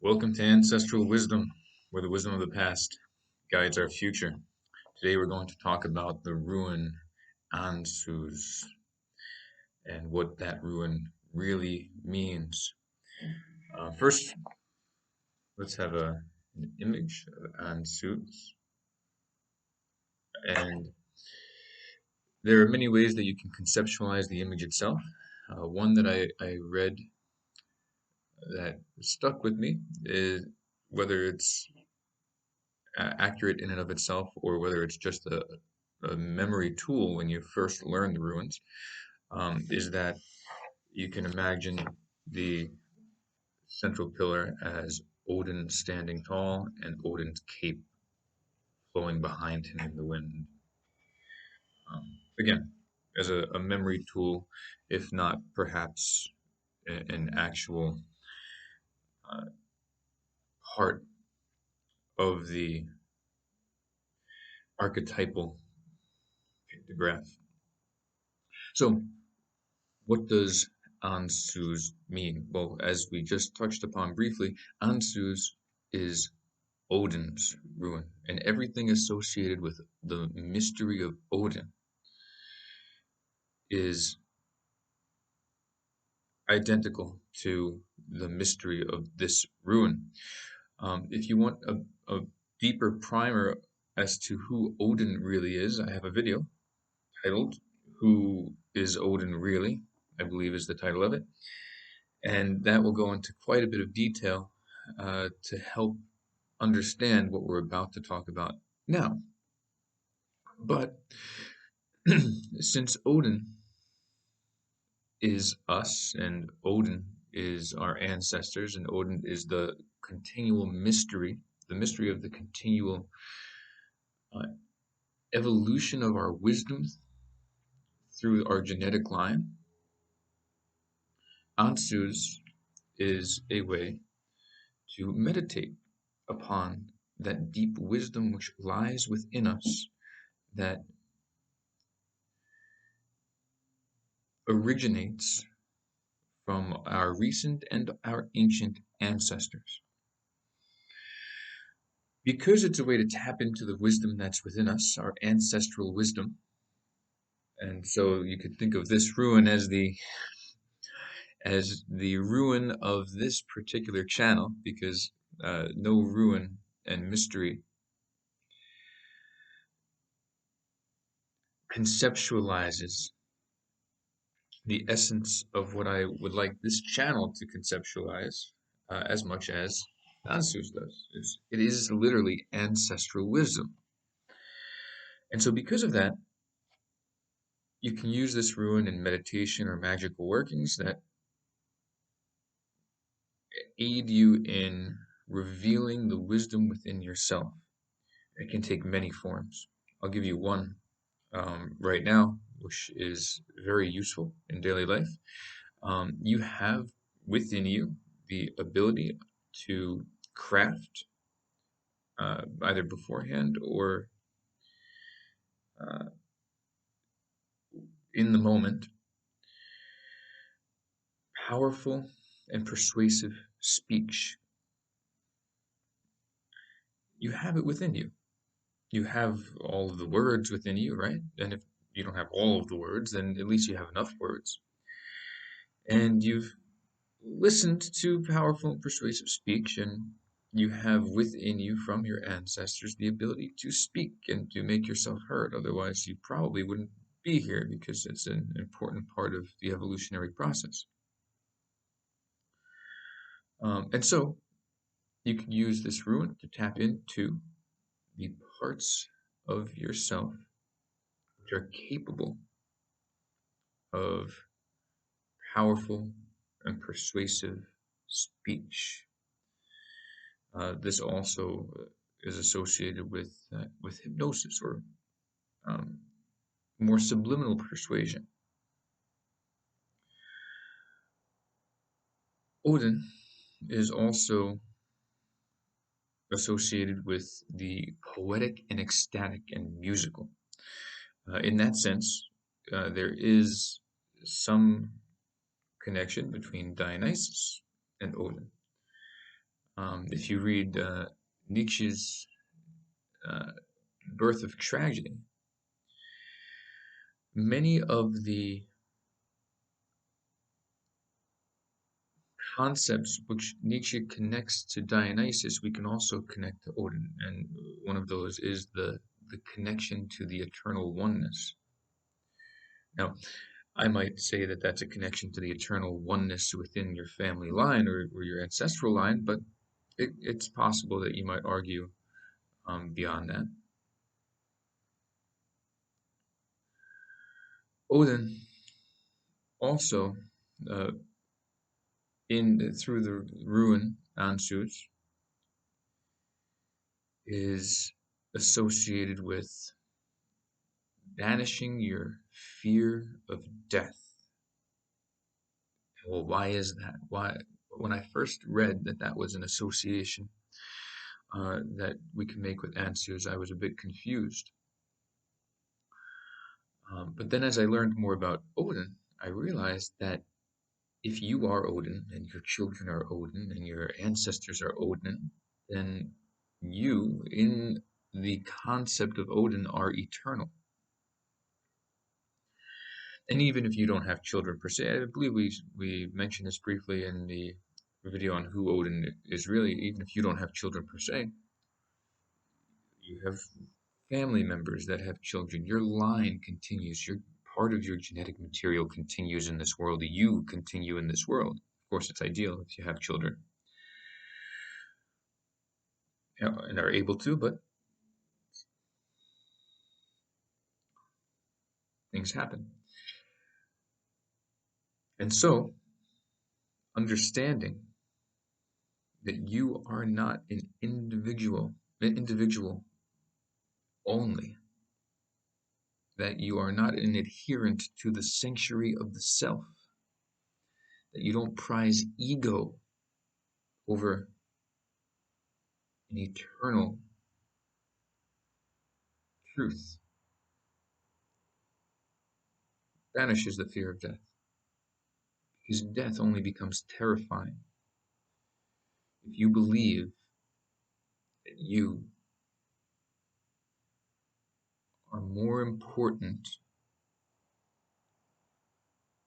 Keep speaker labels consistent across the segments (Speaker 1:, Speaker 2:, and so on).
Speaker 1: Welcome to Ancestral Wisdom, where the wisdom of the past guides our future. Today we're going to talk about the rune Ansuz and what that rune really means. First, let's have an image of Ansuz. And there are many ways that you can conceptualize the image itself. One that I read that stuck with me is whether it's accurate in and of itself, or whether it's just a memory tool when you first learn the ruins, is that you can imagine the central pillar as Odin standing tall and Odin's cape flowing behind him in the wind. Again, as a memory tool, if not perhaps an actual part of the archetypal pictograph. So, what does Ansuz mean? Well, as we just touched upon briefly, Ansuz is Odin's rune, and everything associated with the mystery of Odin is identical to the mystery of this rune. If you want a deeper primer as to who Odin really is, I have a video titled "Who is Odin Really?" I believe is the title of it. And that will go into quite a bit of detail to help understand what we're about to talk about now. But since Odin is us, and Odin is our ancestors, and Odin is the continual mystery, the mystery of the continual uh, evolution of our wisdom through our genetic line, Ansuz is a way to meditate upon that deep wisdom which lies within us, that originates from our recent and our ancient ancestors. Because it's a way to tap into the wisdom that's within us, our ancestral wisdom, and so you could think of this rune as the ruin of this particular channel, because no ruin and mystery conceptualizes the essence of what I would like this channel to conceptualize as much as Ansuz does. It is literally ancestral wisdom. And so because of that, you can use this rune in meditation or magical workings that aid you in revealing the wisdom within yourself. It can take many forms. I'll give you one right now, which is very useful in daily life. You have within you the ability to craft, either beforehand or uh, in the moment, powerful and persuasive speech. You have it within you. You have all of the words within you, right? And if you don't have all of the words, then at least you have enough words. And you've listened to powerful and persuasive speech, and you have within you from your ancestors the ability to speak and to make yourself heard. Otherwise, you probably wouldn't be here, because it's an important part of the evolutionary process. And so you can use this rune to tap into the parts of yourself which are capable of powerful and persuasive speech. This also is associated with hypnosis, or um, more subliminal persuasion. Odin is also associated with the poetic and ecstatic and musical. In that sense, there is some connection between Dionysus and Odin. If you read Nietzsche's Birth of Tragedy, many of the concepts which Nietzsche connects to Dionysus, we can also connect to Odin. And one of those is the connection to the eternal oneness. Now, I might say that that's a connection to the eternal oneness within your family line or your ancestral line, but it's possible that you might argue beyond that. Odin also, uh, through the rune Ansuz, is associated with banishing your fear of death. Well, why is that? Why? When I first read that that was an association that we can make with Ansuz, I was a bit confused. But then as I learned more about Odin, I realized that if you are Odin and your children are Odin and your ancestors are Odin, then you, in the concept of Odin, are eternal. And even if you don't have children per se, I believe we mentioned this briefly in the video on who Odin is really. Even if you don't have children per se, you have family members that have children. Your line continues. Your part of your genetic material continues in this world. You continue in this world. Of course, it's ideal if you have children and are able to, but things happen. And so, understanding that you are not an individual only, that you are not an adherent to the sanctuary of the self, that you don't prize ego over an eternal truth, banishes the fear of death. Because death only becomes terrifying if you believe that you are more important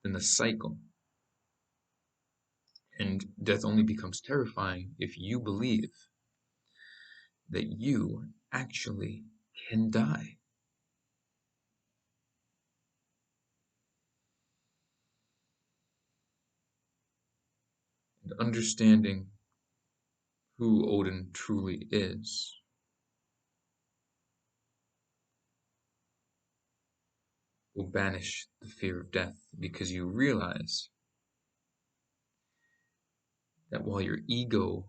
Speaker 1: than the cycle. And death only becomes terrifying if you believe that you actually can die. And understanding who Odin truly is will banish the fear of death, because you realize that while your ego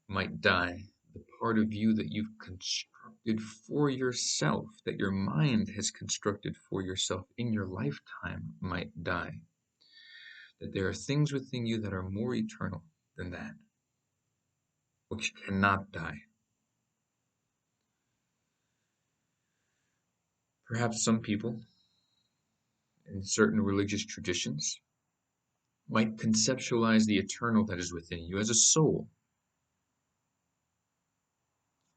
Speaker 1: might die, the part of you that you've constructed for yourself, that your mind has constructed for yourself in your lifetime, might die. That there are things within you that are more eternal than that, which cannot die. Perhaps some people in certain religious traditions might conceptualize the eternal that is within you as a soul.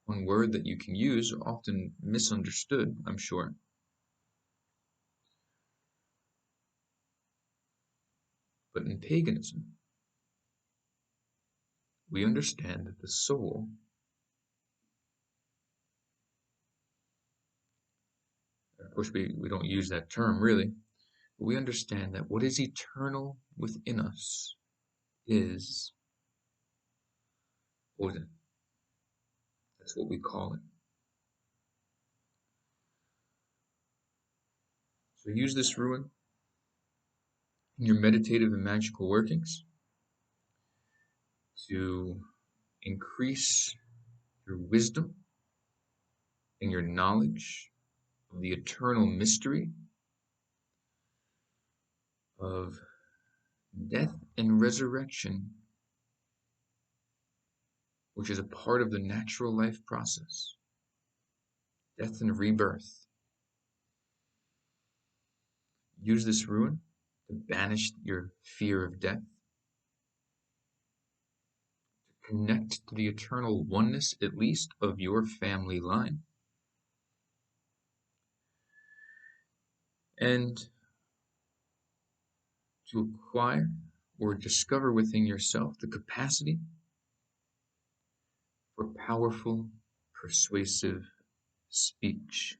Speaker 1: One word that you can use, often misunderstood, I'm sure. But in paganism, we understand that the soul, of course we don't use that term really, but we understand that what is eternal within us is Odin. That's what we call it. So use this rune in your meditative and magical workings to increase your wisdom and your knowledge of the eternal mystery of death and resurrection, which is a part of the natural life process. Death and rebirth. Use this rune to banish your fear of death, to Connect to the eternal oneness, at least, of your family line. And to acquire or discover within yourself the capacity for powerful, persuasive speech.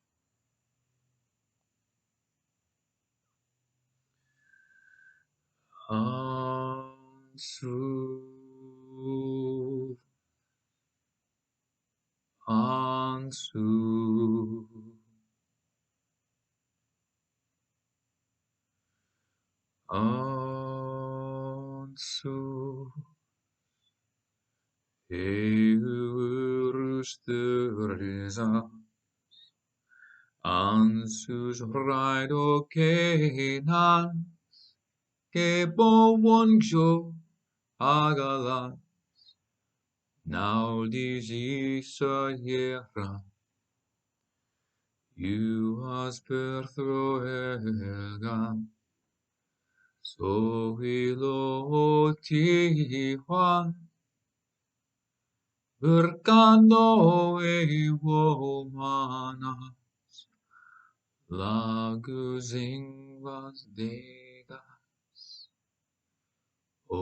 Speaker 1: Ansuz, Ansuz, Ansuz. Eurusturza, Ansuz raido kenan, ke bonjo agala, now dizisa yera, you has perthro helga, so hilo tijuan, Berkano e womana, lagos ingas degas, o